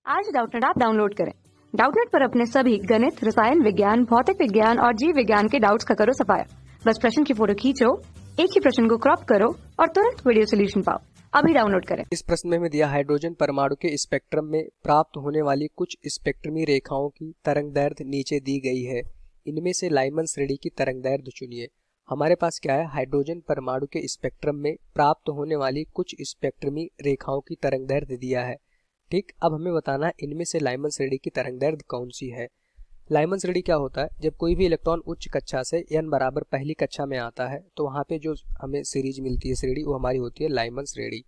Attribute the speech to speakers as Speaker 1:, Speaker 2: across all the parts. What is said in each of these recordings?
Speaker 1: आज Doubtnut app download करें। Doubtnut पर अपने सभी गणित, रसायन विज्ञान, भौतिक विज्ञान और जीव विज्ञान के डाउट्स का करो सफाया। बस प्रश्न की फोटो खींचो, एक ही प्रश्न को क्रॉप करो और तुरंत वीडियो सोल्यूशन पाओ। अभी डाउनलोड करें।
Speaker 2: इस प्रश्न में हमें दिया हाइड्रोजन परमाणु के स्पेक्ट्रम में प्राप्त होने वाली कुछ स्पेक्ट्रमी रेखाओं की तरंगदैर्ध्य नीचे दी गई है। इनमें से लाइमन श्रेणी की तरंगदैर्ध्य चुनिए। हमारे पास क्या है, हाइड्रोजन परमाणु के स्पेक्ट्रम में प्राप्त होने वाली कुछ स्पेक्ट्रमी रेखाओं की तरंगदैर्ध्य दिया है। ठीक, अब हमें बताना है इनमें से लाइमन श्रेणी की तरंगदैर्ध्य कौन सी है। लाइमन श्रेणी क्या होता है, जब कोई भी इलेक्ट्रॉन उच्च कक्षा से n बराबर पहली कक्षा में आता है तो वहाँ पे जो हमें सीरीज मिलती है श्रेणी, वो हमारी होती है लाइमन श्रेणी।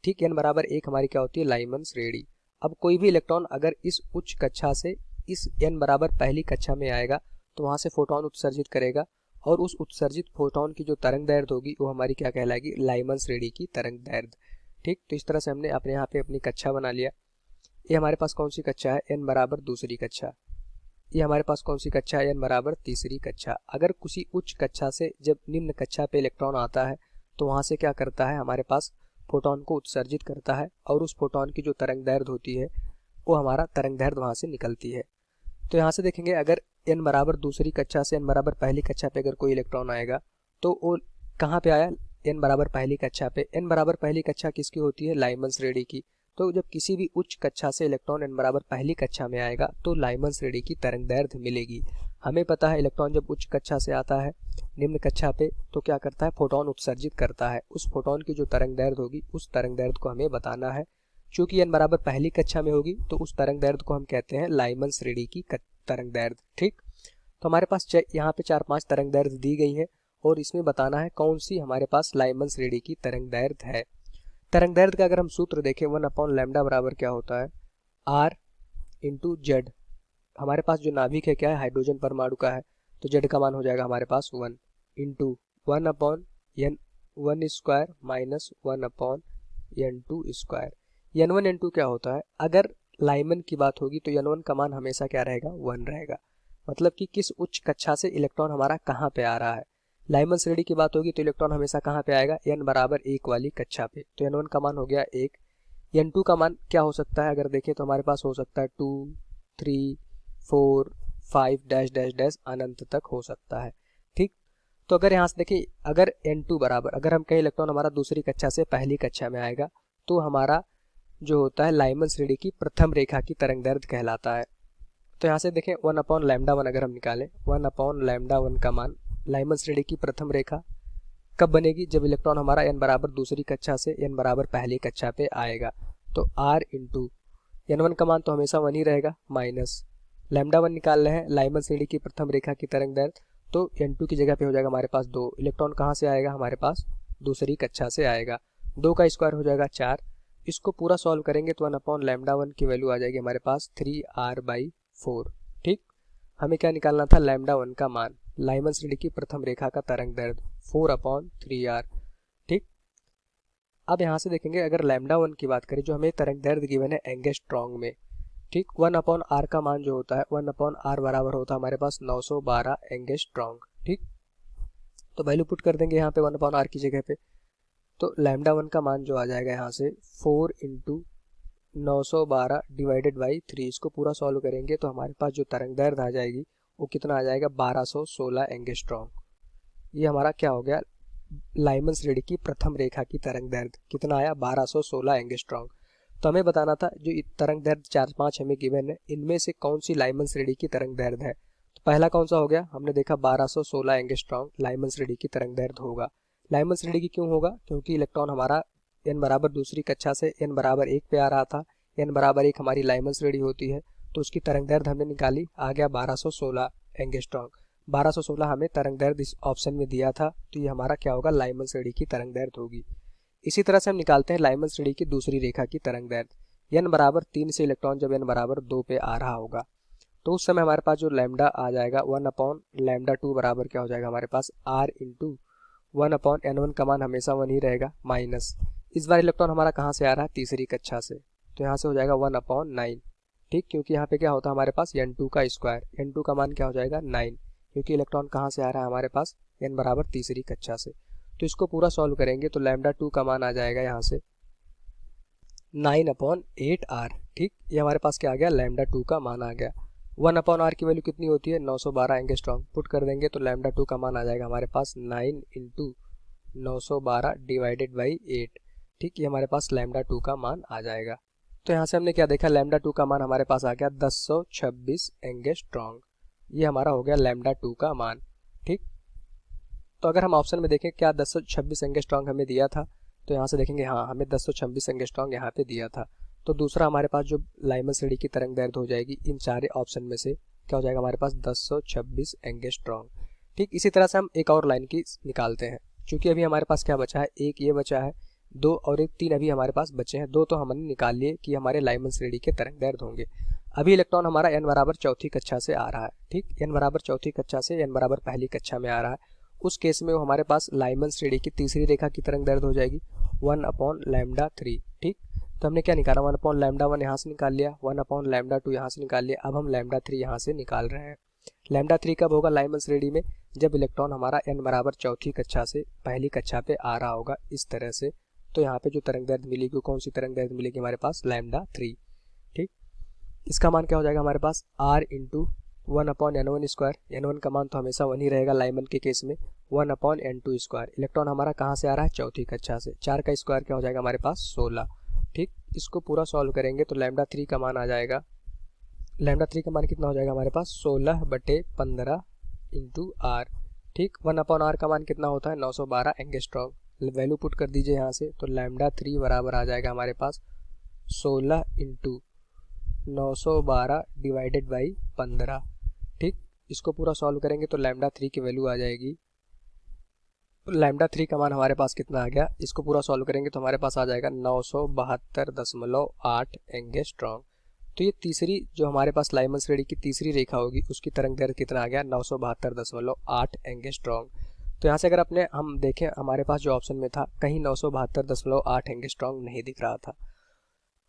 Speaker 2: ठीक, n बराबर 1 हमारी क्या होती है, लाइमन श्रेणी। अब कोई भी इलेक्ट्रॉन अगर इस उच्च कक्षा से इस n बराबर पहली कक्षा में आएगा तो वहाँ से फोटोन उत्सर्जित करेगा और उस उत्सर्जित फोटोन की जो तरंगदैर्ध्य होगी वो हमारी क्या कहलाएगी, लाइमन श्रेणी की तरंगदैर्ध्य। ठीक, तो इस तरह से हमने अपने यहाँ पे अपनी कक्षा बना लिया। ये हमारे पास कौन सी कक्षा है, n बराबर दूसरी कक्षा। ये हमारे पास कौन सी कक्षा है, n बराबर तीसरी कक्षा। अगर किसी उच्च कक्षा से जब निम्न कक्षा पे इलेक्ट्रॉन आता है तो वहाँ से क्या करता है, हमारे पास फोटोन को उत्सर्जित करता है और उस फोटोन की जो तरंगदैर्ध्य होती है वो हमारा तरंगदैर्ध्य वहाँ से निकलती है। तो यहाँ से देखेंगे, अगर n बराबर दूसरी कक्षा से n बराबर पहली कक्षा पे अगर कोई इलेक्ट्रॉन आएगा तो वो कहाँ पे आया, n बराबर पहली कक्षा पे। n बराबर पहली कक्षा किसकी होती है, लाइमन श्रेणी की। तो जब किसी भी उच्च कक्षा से इलेक्ट्रॉन n बराबर पहली कक्षा में आएगा तो लाइमन श्रेणी की तरंगदैर्ध्य मिलेगी। हमें पता है इलेक्ट्रॉन जब उच्च कक्षा से आता है निम्न कक्षा पे तो क्या करता है, फोटोन उत्सर्जित करता है। उस फोटोन की जो तरंगदैर्ध्य होगी उस तरंगदैर्ध्य को हमें बताना है। चूंकि n बराबर पहली कक्षा में होगी तो उस तरंगदैर्ध्य को हम कहते हैं लाइमन श्रेणी की तरंगदैर्ध्य। ठीक, तो हमारे पास यहाँ पे 4-5 तरंगदैर्ध्य दी गई है और इसमें बताना है कौन सी हमारे पास लाइमन श्रेणी की तरंगदैर्ध्य है। तरंगदैर्ध्य का अगर हम सूत्र देखें, 1/लैम्डा बराबर क्या होता है, r इंटू जेड। हमारे पास जो नाभिक है क्या है, हाइड्रोजन परमाणु का है, तो जेड का मान हो जाएगा हमारे पास 1 into 1/n1 square minus 1/n2 square. n1 n2 क्या होता है, अगर लाइमन की बात होगी तो n1 का मान हमेशा क्या रहेगा, 1 रहेगा। मतलब कि किस उच्च कक्षा से इलेक्ट्रॉन हमारा कहाँ पे आ रहा है। लाइमन श्रेणी की बात होगी तो इलेक्ट्रॉन हमेशा कहाँ पे आएगा, n बराबर 1 वाली कक्षा पे। तो n1 का मान हो गया 1। n2 का मान क्या हो सकता है, अगर देखें तो हमारे पास हो सकता है 2, 3, 4, 5 डैश डैश डैश अनंत तक हो सकता है। ठीक, तो अगर यहाँ से देखें, अगर n2 बराबर, अगर हम कहें इलेक्ट्रॉन हमारा दूसरी कक्षा से पहली कक्षा में आएगा तो हमारा जो होता है लाइमन श्रेणी की प्रथम रेखा की तरंगदैर्ध्य कहलाता है। तो यहाँ से देखें 1/λ1 अगर हम निकालें, 1/λ1 का मान लाइमन श्रेणी की प्रथम रेखा कब बनेगी, जब इलेक्ट्रॉन हमारा n बराबर दूसरी कक्षा से n बराबर पहली कक्षा पे आएगा। तो r इंटू n1 का मान तो हमेशा 1 ही रहेगा, माइनस λ1 निकाल रहे हैं लाइमन श्रेणी की प्रथम रेखा की तरंगदैर्ध्य, तो n2 की जगह पे हो जाएगा हमारे पास 2। इलेक्ट्रॉन कहाँ से आएगा, हमारे पास दूसरी कक्षा से आएगा। 2 का स्क्वायर हो जाएगा 4। इसको पूरा सॉल्व करेंगे तो 1/λ1 की वैल्यू आ जाएगी हमारे पास 3r/4। ठीक, हमें क्या निकालना था, λ1 का मान, लाइमन श्रेणी की प्रथम रेखा का तरंगदैर्ध्य 4/3r। ठीक, अब यहाँ से देखेंगे, अगर λ1 की बात करें जो हमें तरंगदैर्ध्य गिवन है एंगस्ट्रॉन्ग में। ठीक, 1/r का मान जो होता है 1/r बराबर होता है हमारे पास 912 एंगस्ट्रॉन्ग। ठीक, तो वैल्यू पुट कर देंगे यहाँ पे 1/r की जगह पे, तो λ1 का मान जो आ जाएगा यहाँ से 4 इंटू 912 डिवाइडेड बाई 3। इसको पूरा सॉल्व करेंगे तो हमारे पास जो तरंगदैर्ध्य आ जाएगी वो कितना आ जाएगा, 1216 एंगस्ट्रॉन्ग। ये हमारा क्या हो गया, लाइमन श्रेणी की प्रथम रेखा की तरंगदैर्ध्य कितना आया, 1216 एंगस्ट्रॉन्ग। तो हमें बताना था जो तरंगदैर्ध्य 4-5 हमें गिवन है इनमें से कौन सी लाइमन श्रेणी की तरंगदैर्ध्य है। तो पहला कौन सा हो गया, हमने देखा 1216 एंगस्ट्रॉन्ग लाइमन श्रेणी की तरंगदैर्ध्य होगा। लाइमन श्रेणी की क्यों होगा, क्योंकि इलेक्ट्रॉन हमारा n बराबर दूसरी कक्षा से n बराबर 1 पे आ रहा था। n बराबर 1 हमारी लाइमन श्रेणी होती है, तो उसकी तरंगदैर्ध्य हमने निकाली, आ गया 1216 एंगस्ट्रॉन्ग। 1216 हमें तरंगदैर्ध्य इस ऑप्शन में दिया था, तो ये हमारा क्या होगा, लाइमन श्रेणी की तरंगदैर्ध्य होगी। इसी तरह से हम निकालते हैं लाइमन श्रेणी की दूसरी रेखा की तरंगदैर्ध्य। n बराबर 3 से इलेक्ट्रॉन जब n बराबर 2 पे आ रहा होगा तो उस समय हमारे पास जो लैम्डा आ जाएगा 1/λ2 बराबर क्या हो जाएगा हमारे पास, r इंटू 1/n1 का मान हमेशा 1 ही रहेगा, माइनस इस बार इलेक्ट्रॉन हमारा कहाँ से आ रहा है, तीसरी कक्षा से, तो यहाँ से हो जाएगा 1/9। ठीक, क्योंकि यहाँ पे क्या होता है हमारे पास n2 का स्क्वायर, n2 का मान क्या हो जाएगा 9, क्योंकि इलेक्ट्रॉन कहाँ से आ रहा है हमारे पास, n बराबर तीसरी कक्षा से। तो इसको पूरा सॉल्व करेंगे तो λ2 का मान आ जाएगा यहाँ से 9/8r। ठीक, ये हमारे पास क्या आ गया, लैम्डा 2 का मान आ गया। 1/r की वैल्यू कितनी होती है, 912 एंगस्ट्रॉम। पुट कर देंगे तो लैम्डा 2 का मान आ जाएगा हमारे पास 9 × 912 डिवाइडेड बाई 8। ठीक, ये हमारे पास लैम्डा 2 का मान आ जाएगा। तो यहाँ से हमने क्या देखा, लैम्डा 2 का मान हमारे पास आ गया 1026 एंगस्ट्रॉम। ये हमारा हो गया लैम्डा 2 का मान। ठीक, तो अगर हम ऑप्शन में देखें क्या 1026 एंगस्ट्रॉम हमें दिया था, तो यहाँ से देखेंगे हाँ हमें 1026 एंगस्ट्रॉम यहाँ पे दिया था। तो दूसरा हमारे पास जो लाइमन श्रेणी की तरंग दैर्ध्य हो जाएगी इन चार ऑप्शन में से क्या हो जाएगा हमारे पास 1026 एंगस्ट्रॉम। ठीक, इसी तरह से हम एक और लाइन की निकालते हैं। चूंकि अभी हमारे पास क्या बचा है, एक ये बचा है, दो और एक तीन अभी हमारे पास बचे हैं। दो तो हमने निकाल लिए कि हमारे लाइमन श्रेणी के तरंग दैर्ध्य होंगे। अभी इलेक्ट्रॉन हमारा n बराबर चौथी कक्षा से आ रहा है। ठीक, n बराबर चौथी कक्षा से n बराबर पहली कक्षा में आ रहा है। उस केस में वो हमारे पास लाइमन श्रेणी की तीसरी रेखा की तरंग दैर्ध्य हो जाएगी 1/λ3। ठीक, तो हमने क्या निकाला, 1/λ1 यहाँ से निकाल लिया, 1/λ2 यहाँ से निकाल लिया। अब हम λ3 यहाँ से निकाल रहे हैं। λ3 कब होगा लाइमन श्रेणी में, जब इलेक्ट्रॉन हमारा n बराबर चौथी कक्षा से पहली कक्षा पे आ रहा होगा इस तरह से। तो यहाँ पे जो तरंग दैर्ध्य मिलेगी, कौन सी तरंग दैर्ध्य मिलेगी हमारे पास, λ3। ठीक, इसका मान क्या हो जाएगा हमारे पास r × 1/n1²। n1 का मान तो हमेशा 1 ही रहेगा लाइमन के केस में, 1/n2²। इलेक्ट्रॉन हमारा कहाँ से आ रहा है, चौथी कक्षा से। 4 का स्क्वायर क्या हो जाएगा हमारे पास 16। ठीक, इसको पूरा सॉल्व करेंगे तो λ3 का मान आ जाएगा, λ3 का मान कितना हो जाएगा हमारे पास 16/15 × r। ठीक, 1/r का मान कितना होता है 912 एंगस्ट्रॉम। वैल्यू पुट कर दीजिए यहाँ से, तो λ3 बराबर आ जाएगा हमारे पास 16 × 912 डिवाइडेड बाई 15। ठीक, इसको पूरा सॉल्व करेंगे तो λ3 की वैल्यू आ जाएगी, λ3 का मान हमारे पास कितना आ गया, इसको पूरा सॉल्व करेंगे तो हमारे पास आ जाएगा 972.8 एंगस्ट्रॉम। तो ये तीसरी जो हमारे पास लाइमन श्रेणी की तीसरी रेखा होगी उसकी तरंग दैर्ध्य कितना आ गया, 972.8 एंगस्ट्रॉम। तो यहाँ से अगर अपने हम देखें हमारे पास जो ऑप्शन में था कहीं 972.8 एंगस्ट्रॉम नहीं दिख रहा था।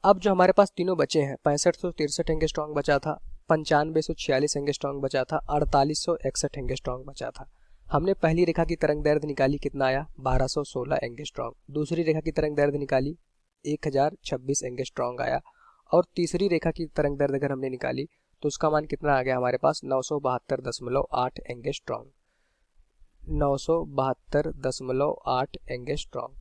Speaker 2: अब जो हमारे पास तीनों बचे हैं, 6563 एंगस्ट्रॉम बचा था, 9546 एंगस्ट्रॉम बचा था, 4861 एंगस्ट्रॉम बचा था। हमने पहली रेखा की तरंग दैर्ध्य निकाली, कितना आया 1216 एंगस्ट्रॉम। दूसरी रेखा की तरंग दैर्ध्य निकाली 1026 एंगस्ट्रॉम आया। और तीसरी रेखा की तरंग दैर्ध्य अगर हमने निकाली तो उसका मान कितना आ गया हमारे पास 972.8 एंगस्ट्रॉम, 972.8 एंगस्ट्रॉम।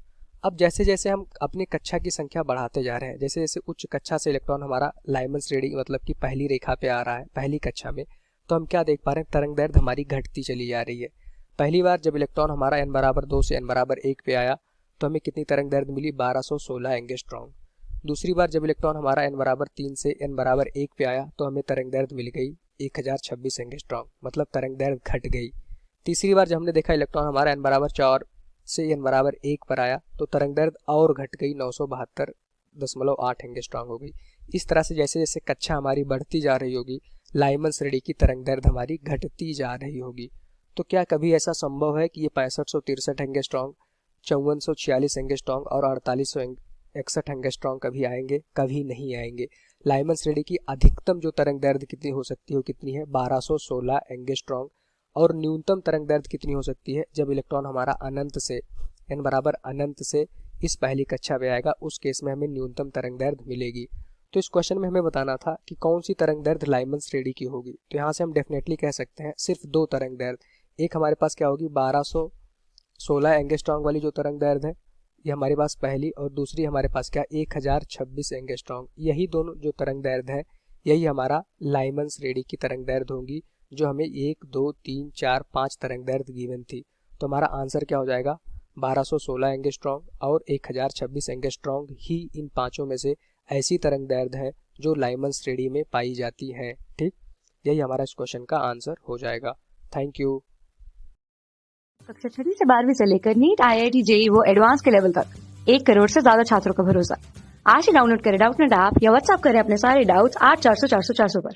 Speaker 2: अब जैसे जैसे हम अपनी कक्षा की संख्या बढ़ाते जा रहे हैं, जैसे जैसे उच्च कक्षा से इलेक्ट्रॉन हमारा लाइमन श्रेणी मतलब कि पहली रेखा पे आ रहा है पहली कक्षा में, तो हम क्या देख पा रहे हैं, तरंग दैर्ध्य हमारी घटती चली जा रही है। पहली बार जब इलेक्ट्रॉन हमारा n बराबर 2 से n बराबर 1 पे आया तो हमें कितनी तरंग दैर्ध्य मिली, 1216 एंगस्ट्रॉम। दूसरी बार जब इलेक्ट्रॉन हमारा n बराबर 3 से n बराबर 1 पे आया तो हमें तरंग दैर्ध्य मिल गई 1026 एंगस्ट्रॉम, मतलब तरंग दैर्ध्य घट गई। तीसरी बार जब हमने देखा इलेक्ट्रॉन हमारा n बराबर 4 से n बराबर 1 पर आया तो तरंग दैर्ध्य और घट गई, 972.8 एंगस्ट्रॉम हो गई। इस तरह से जैसे जैसे कक्षा हमारी बढ़ती जा रही होगी लाइमन श्रेणी की तरंग दैर्ध्य हमारी घटती जा रही होगी। तो क्या कभी ऐसा संभव है कि ये 6563 एंगस्ट्रॉम, 5446 एंगस्ट्रॉम और 4861 एंगस्ट्रॉम कभी आएंगे? कभी नहीं आएंगे। लाइमन श्रेणी की अधिकतम जो तरंग दैर्ध्य कितनी हो सकती है, कितनी है 1216 एंगस्ट्रॉम। और न्यूनतम तरंग दैर्ध्य कितनी हो सकती है, जब इलेक्ट्रॉन हमारा अनंत से n बराबर अनंत से इस पहली कक्षा में आएगा, उस केस में हमें न्यूनतम तरंग दैर्ध्य मिलेगी। तो इस क्वेश्चन में हमें बताना था कि कौन सी तरंग दैर्ध्य लाइमन श्रेणी की होगी। तो यहाँ से हम डेफिनेटली कह सकते हैं सिर्फ दो तरंग दैर्ध्य, एक हमारे पास क्या होगी 1216 एंगस्ट्रॉम वाली जो तरंग दैर्ध्य है ये हमारे पास पहली, और दूसरी हमारे पास क्या 1026 एंगस्ट्रॉम। यही दोनों जो तरंग दैर्ध्य है यही हमारा लाइमन श्रेणी की तरंग दैर्ध्य होंगी, जो हमें 1 2 3 4 5 तरंग दैर्ध्य गिवन थी। तो हमारा आंसर क्या हो जाएगा 1216 एंगस्ट्रॉम और 1026 एंगस्ट्रॉम ही इन पांचों में से ऐसी तरंग दैर्ध्य है जो लाइमन श्रेणी में पाई जाती है। ठीक, यही हमारा इस क्वेश्चन का आंसर हो जाएगा। Thank you.
Speaker 1: कक्षा 6वीं से 12वीं से लेकर नीट, IIT, JEE वो एडवांस के लेवल तक 1 करोड़ से ज्यादा छात्रों का भरोसा। आज ही डाउनलोड करें डाउटनेट ऐप या व्हाट्सएप करें अपने सारे डाउट्स 8400 400 400 पर।